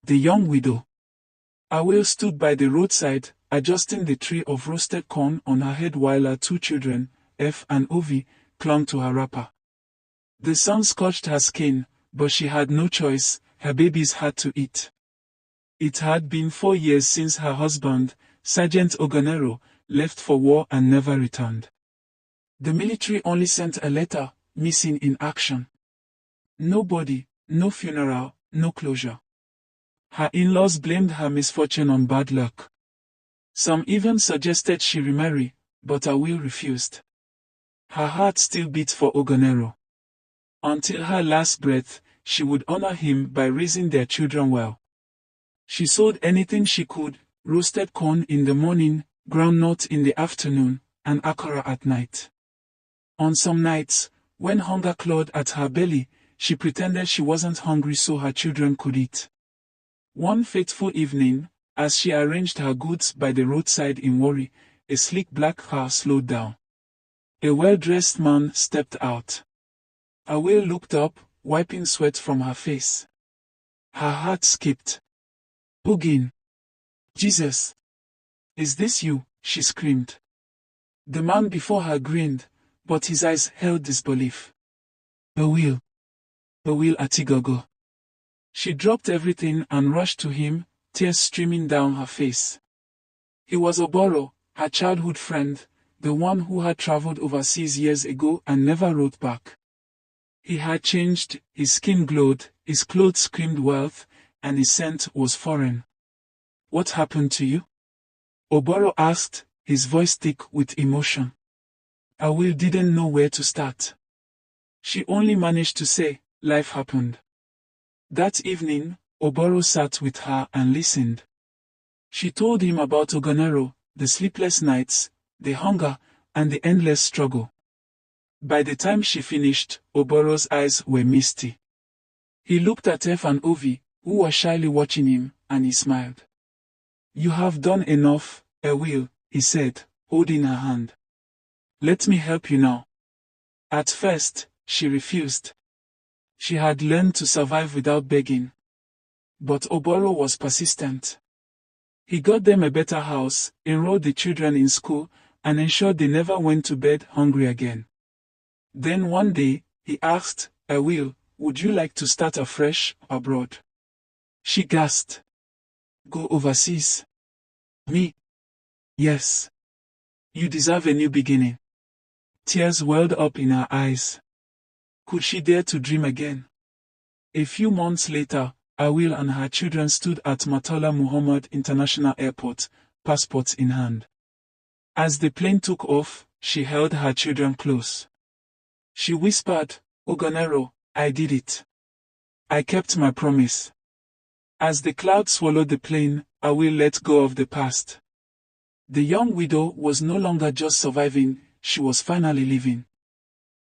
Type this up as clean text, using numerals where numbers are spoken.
The young widow. Awil stood by the roadside, adjusting the tray of roasted corn on her head while her two children, F and Ovi, clung to her wrapper. The sun scorched her skin, but she had no choice, her babies had to eat. It had been 4 years since her husband, Sergeant Ogonero, left for war and never returned. The military only sent a letter, missing in action. No body, no funeral, no closure. Her in-laws blamed her misfortune on bad luck. Some even suggested she remarry, but Awil refused. Her heart still beat for Ogonero. Until her last breath, she would honor him by raising their children well. She sold anything she could, roasted corn in the morning, groundnut in the afternoon, and akara at night. On some nights, when hunger clawed at her belly, she pretended she wasn't hungry so her children could eat. One fateful evening, as she arranged her goods by the roadside in Warri, a sleek black car slowed down. A well-dressed man stepped out. Awil looked up, wiping sweat from her face. Her heart skipped. "Ogin! Jesus! Is this you?" she screamed. The man before her grinned, but his eyes held disbelief. "Awil! Awil Atigogo." She dropped everything and rushed to him, tears streaming down her face. He was Oboro, her childhood friend, the one who had traveled overseas years ago and never wrote back. He had changed, his skin glowed, his clothes screamed wealth, and his scent was foreign. "What happened to you?" Oboro asked, his voice thick with emotion. Awil didn't know where to start. She only managed to say, "Life happened." That evening, Oboro sat with her and listened. She told him about Ogonero, the sleepless nights, the hunger, and the endless struggle. By the time she finished, Oboro's eyes were misty. He looked at F and Ovi, who were shyly watching him, and he smiled. "You have done enough, Awil," he said, holding her hand. "Let me help you now." At first, she refused. She had learned to survive without begging. But Oboro was persistent. He got them a better house, enrolled the children in school, and ensured they never went to bed hungry again. Then one day, he asked, "Awil, would you like to start afresh, abroad?" She gasped. "Go overseas?" "Me? Yes. You deserve a new beginning." Tears welled up in her eyes. Could she dare to dream again? A few months later, Awil and her children stood at Murtala Muhammad International Airport, passports in hand. As the plane took off, she held her children close. She whispered, "Ogonero, I did it. I kept my promise." As the cloud swallowed the plane, Awil let go of the past. The young widow was no longer just surviving, she was finally living.